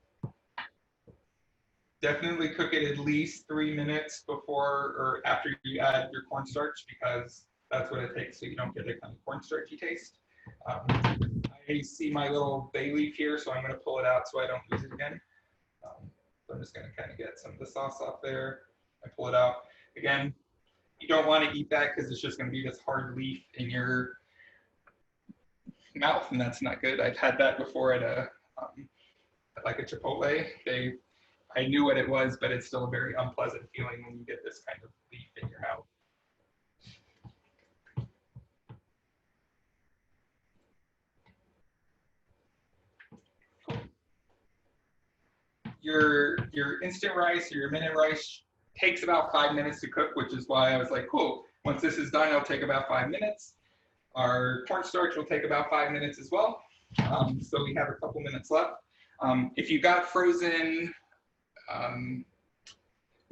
Definitely cook it at least 3 minutes before or after you add your cornstarch, because that's what it takes so you don't get a kind of cornstarchy taste. I see my little bay leaf here, so I'm going to pull it out so I don't lose it again. So I'm just going to kind of get some of the sauce off there and pull it out. Again, you don't want to eat that because it's just going to be this hard leaf in your mouth, and that's not good. I've had that before at like a Chipotle. I knew what it was, but it's still a very unpleasant feeling when you get this kind of leaf in your mouth. Cool. Your instant rice or your minute rice takes about 5 minutes to cook, which is why I was like, cool, once this is done, it'll take about 5 minutes. Our cornstarch will take about 5 minutes as well. So we have a couple minutes left. If you got frozen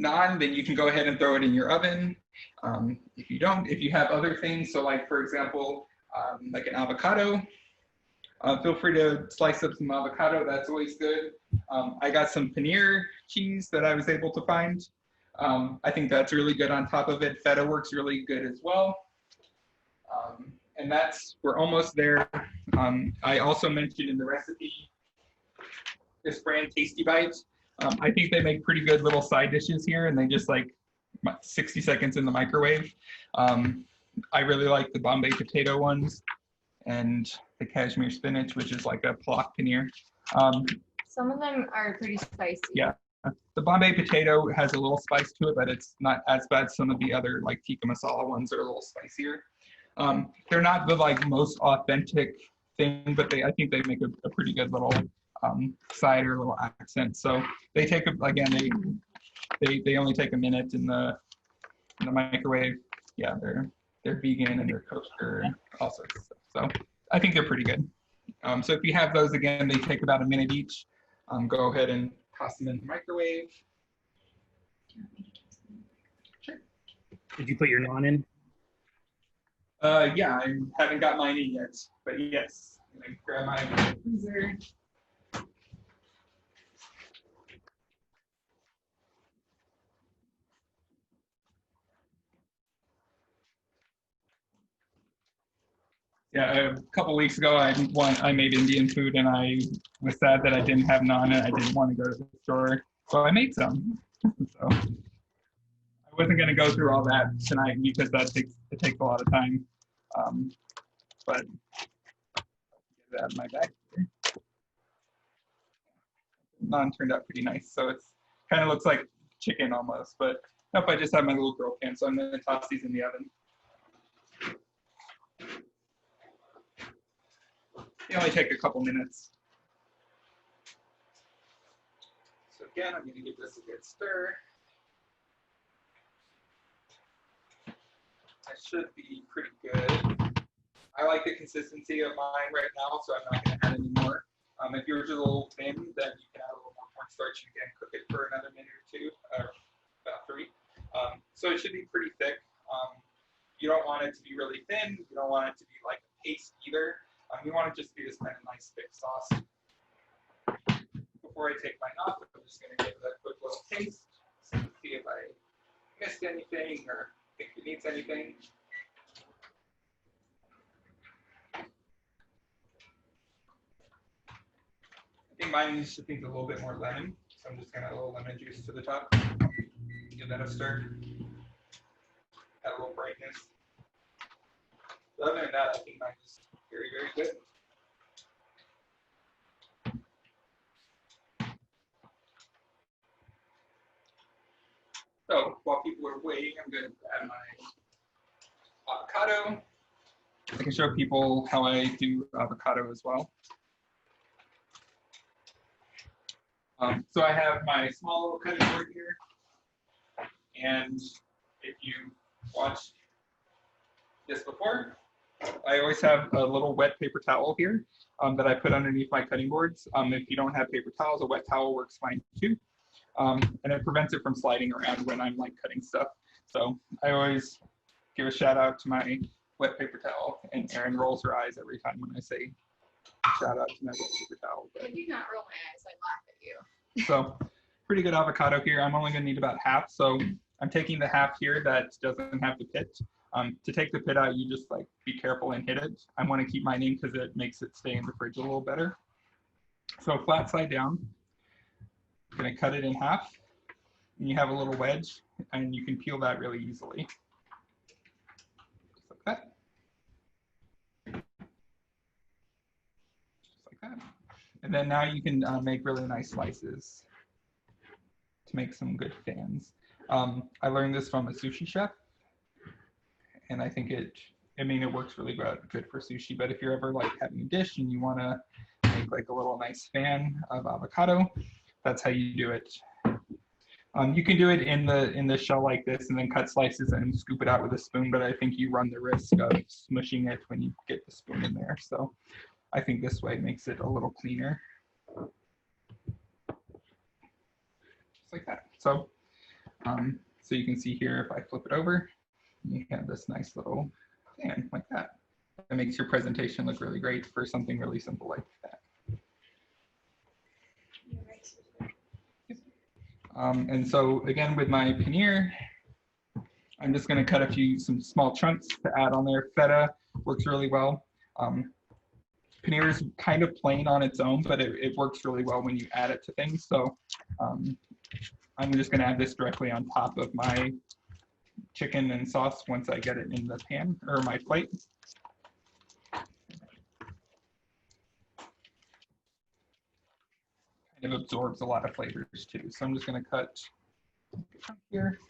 naan, then you can go ahead and throw it in your oven. If you don't, if you have other things, so like for example, like an avocado, feel free to slice up some avocado. That's always good. I got some paneer cheese that I was able to find. I think that's really good on top of it. Feta works really good as well. And we're almost there. I also mentioned in the recipe this brand Tasty Bites. I think they make pretty good little side dishes here, and they just like 60 seconds in the microwave. I really like the Bombay potato ones and the cashmere spinach, which is like a plak paneer. Some of them are pretty spicy. Yeah, the Bombay potato has a little spice to it, but it's not as bad as some of the other like tikka masala ones that are a little spicier. They're not the like most authentic thing, but I think they make a pretty good little side or little accent. So they take again, they only take a minute in the microwave. Yeah, they're vegan and they're kosher and all sorts of stuff. So I think they're pretty good. So if you have those, again, they take about a minute each. Go ahead and toss them in the microwave. Sure. Did you put your naan in? Yeah, I haven't got mine in yet, but yes. I'm gonna grab my freezer. Yeah, a couple weeks ago, I made Indian food, and I was sad that I didn't have naan, and I didn't want to go to the store, so I made some. So I wasn't going to go through all that tonight because it takes a lot of time. but get it out of my bag. Naan turned out pretty nice, so it's kind of looks like chicken almost, but nope, I just have my little grill pan, so I'm going to toss these in the oven. They only take a couple minutes. So again, I'm going to give this a good stir. I should be pretty good. I like the consistency of mine right now, so I'm not going to add any more. If yours is a little thin, then you can add a little more cornstarch and again cook it for another minute or two, or about 3. So it should be pretty thick. You don't want it to be really thin. You don't want it to be like a paste either. You want it just to be this kind of nice thick sauce. Before I take mine off, I'm just going to give it a quick little taste, see if I missed anything or think it needs anything. I think mine needs to think a little bit more lemon, so I'm just going to add a little lemon juice to the top. Give that a stir. Add a little brightness. Other than that, I think mine is very, very good. So while people are waiting, I'm going to add my avocado. I can show people how I do avocado as well. So I have my small little cutting board here. And if you watched this before, I always have a little wet paper towel here that I put underneath my cutting boards. If you don't have paper towels, a wet towel works fine too. And it prevents it from sliding around when I'm like cutting stuff. So I always give a shout out to my wet paper towel, and Erin rolls her eyes every time when I say shout out to my wet paper towel. I do not roll my eyes, I laugh at you. So pretty good avocado here. I'm only gonna need about half. So I'm taking the half here that doesn't have the pit. To take the pit out, you just like be careful and hit it. I want to keep mine in because it makes it stay in the fridge a little better. So flat side down, I'm going to cut it in half. And you have a little wedge, and you can peel that really easily. Just like that. Just like that. And then now you can make really nice slices to make some good fans. I learned this from a sushi chef. And I think it works really good for sushi, but if you're ever like having a dish and you want to make like a little nice fan of avocado, that's how you do it. You can do it in the shell like this and then cut slices and scoop it out with a spoon, but I think you run the risk of smushing it when you get the spoon in there. So I think this way makes it a little cleaner. Just like that. So, so you can see here if I flip it over, you have this nice little fan like that. It makes your presentation look really great for something really simple like that. And so again, with my paneer, I'm just going to cut some small chunks to add on there. Feta works really well. Paneer is kind of plain on its own, but it works really well when you add it to things. So I'm just going to add this directly on top of my chicken and sauce once I get it in the pan or my plate. Kind of absorbs a lot of flavors too. So I'm just going to cut here.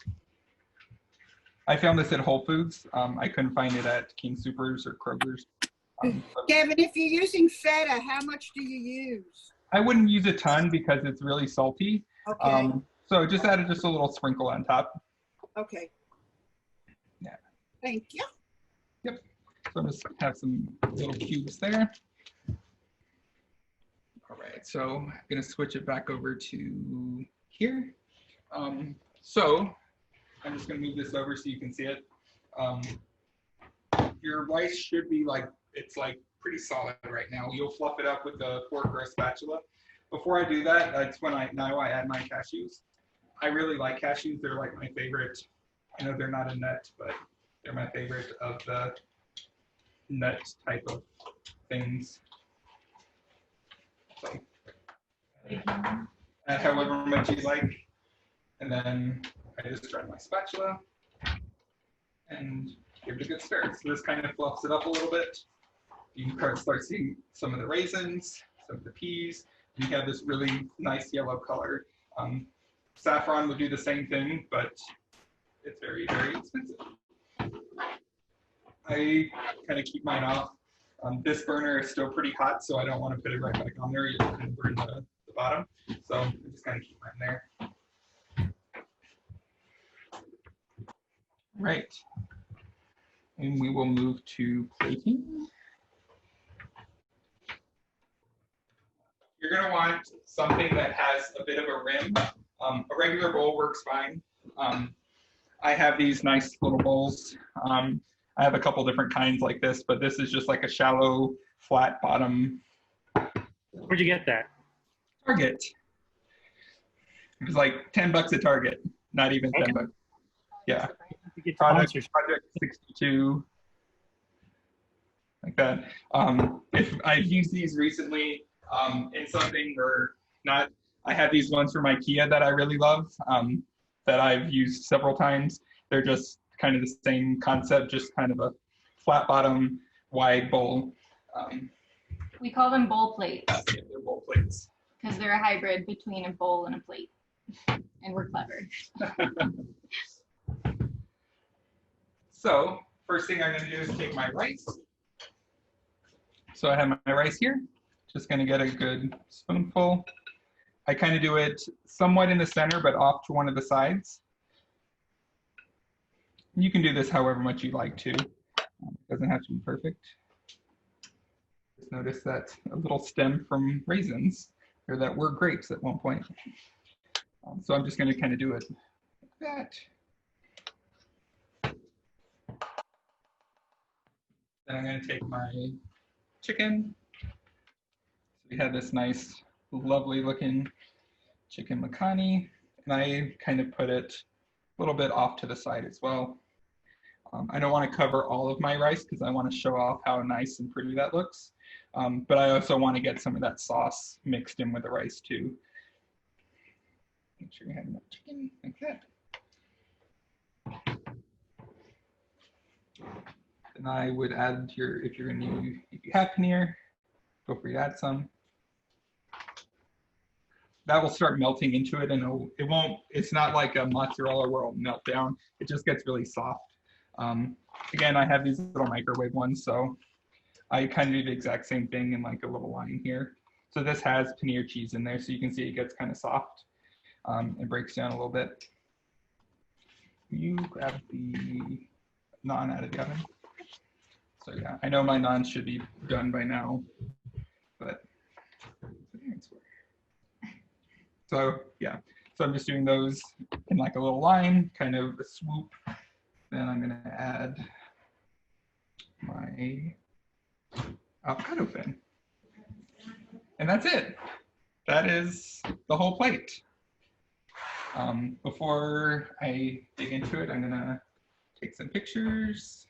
I found this at Whole Foods. I couldn't find it at King Soopers or Kroger's. Kevin, if you're using feta, how much do you use? I wouldn't use a ton because it's really salty. Okay. So just add just a little sprinkle on top. Okay. Yeah. Thank you. Yep. So just have some little cubes there. All right, so I'm gonna switch it back over to here. So I'm just gonna move this over so you can see it. Your rice should be like, it's like pretty solid right now. You'll fluff it up with a fork or a spatula. Before I do that, that's when I add my cashews. I really like cashews. They're like my favorite. I know they're not a nut, but they're my favorite of the nut type of things. So add however much you like. And then I just grab my spatula and give it a good stir. So this kind of fluffs it up a little bit. You can start seeing some of the raisins, some of the peas. You have this really nice yellow color. Saffron will do the same thing, but it's very, very expensive. I kind of keep mine off. This burner is still pretty hot, so I don't want to put it right back on there. You'll kind of burn the bottom. So I just kind of keep mine there. Right. And we will move to plating. You're going to want something that has a bit of a rim. A regular bowl works fine. I have these nice little bowls. I have a couple different kinds like this, but this is just like a shallow, flat bottom. Where'd you get that? Target. It was like $10 at Target, not even Okay. $10. Yeah. You get Project sponsors. 62, like that. If I've used these recently in something or not, I have these ones from IKEA that I really love that I've used several times. They're just kind of the same concept, just kind of a flat bottom, wide bowl. We call them bowl plates Yeah, they're bowl plates. because they're a hybrid between a bowl and a plate. And we're clever. So first thing I'm going to do is take my rice. So I have my rice here. Just going to get a good spoonful. I kind of do it somewhat in the center, but off to one of the sides. You can do this however much you like to. It doesn't have to be perfect. Just notice that a little stem from raisins, or that were grapes at one point. So I'm just going to kind of do it like that. Then I'm going to take my chicken. So we have this nice, lovely looking chicken makhani, and I kind of put it a little bit off to the side as well. I don't want to cover all of my rice because I want to show off how nice and pretty that looks. But I also want to get some of that sauce mixed in with the rice too. Make sure you have enough chicken like that. And I would add your, if you're going to use, if you have paneer, go for you to add some. That will start melting into it, and it won't, it's not like a mozzarella where it'll melt down. It just gets really soft. Again, I have these little microwave ones, so I kind of do the exact same thing in like a little line here. So this has paneer cheese in there, so you can see it gets kind of soft. It breaks down a little bit. You grab the naan out of the oven. So yeah, I know my naan should be done by now, but so yeah, so I'm just doing those in like a little line, kind of a swoop. Then I'm gonna add my avocado fin. And that's it. That is the whole plate. Before I dig into it, I'm gonna take some pictures.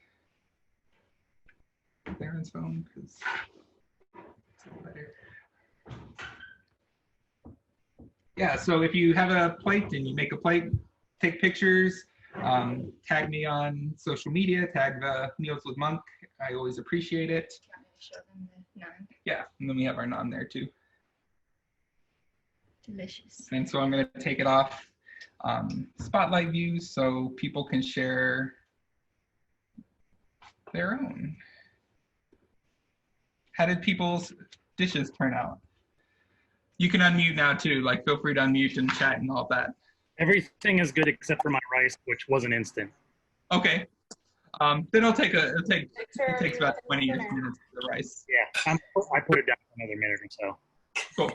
Darren's phone, because it's a little better. Yeah, so if you have a plate and you make a plate, take pictures, tag me on social media, tag the Meals with Monk. I always appreciate it. Show them the naan. Yeah, and then we have our naan there too. Delicious. And so I'm going to take it off spotlight view so people can share their own. How did people's dishes turn out? You can unmute now too, like feel free to unmute and chat and all that. Everything is good except for my rice, which wasn't instant. Okay. Then it takes about 20 minutes for the rice. Yeah, I put it down for another minute or so. Cool.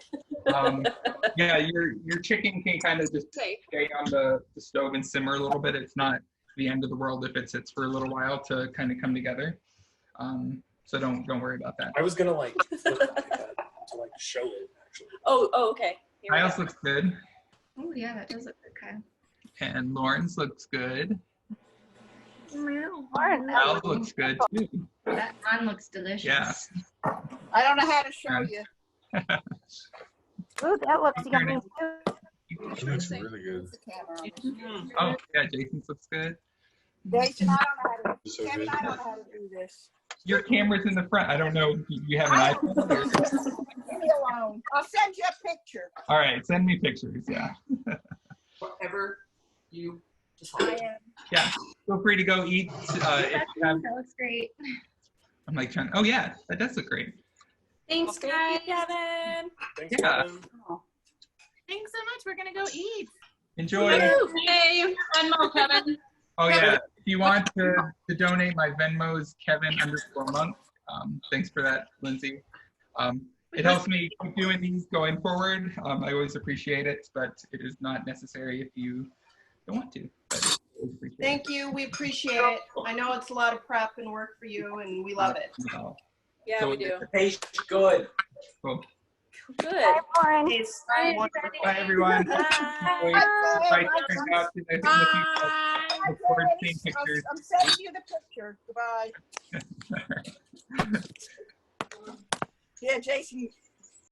Yeah, your chicken can kind of just stay on the stove and simmer a little bit. It's not the end of the world if it sits for a little while to kind of come together. So don't worry about that. I was gonna like flip it like that to like show it actually. Oh, okay. Kyle's looks good. Oh yeah, that does look good, Kyle. And Lauren's looks good. Lauren, Kyle's looks good too. That naan looks delicious. Yeah. I don't know how to show you. ooh, that looks yummy too. It looks really good. Oh yeah, Jason's looks good. Jason, I don't know how to, So Kevin, good. I don't know how to do this. Your camera's in the front. I don't know. Do you have an iPhone? Or... Leave me alone. I'll send you a picture. All right, send me pictures. Yeah. Whatever you I decide. am. Yeah. Feel free to go eat. If you have, That looks great. I'm like trying. Oh yeah, that does look great. Thanks, guys. Kevin. Thanks, Yeah. Kevin. Thanks so much. We're gonna go eat. Enjoy. Hey, Venmo, Kevin. Oh yeah. If you want to donate, my Venmo's Kevin_monk. Thanks for that, Lindsay. It helps me keep doing these going forward. I always appreciate it, but it is not necessary if you don't want to. But I always appreciate Thank you. We appreciate it. I know it's a lot of prep and work for you, and we love it. Yeah, So- we do. Taste good. Cool. Good. Bye, Lauren. It's Bye everyone. Bye. Bye. Check out in the future. Look forward to seeing pictures. I'm sending you the picture. Goodbye. Yeah, Jason,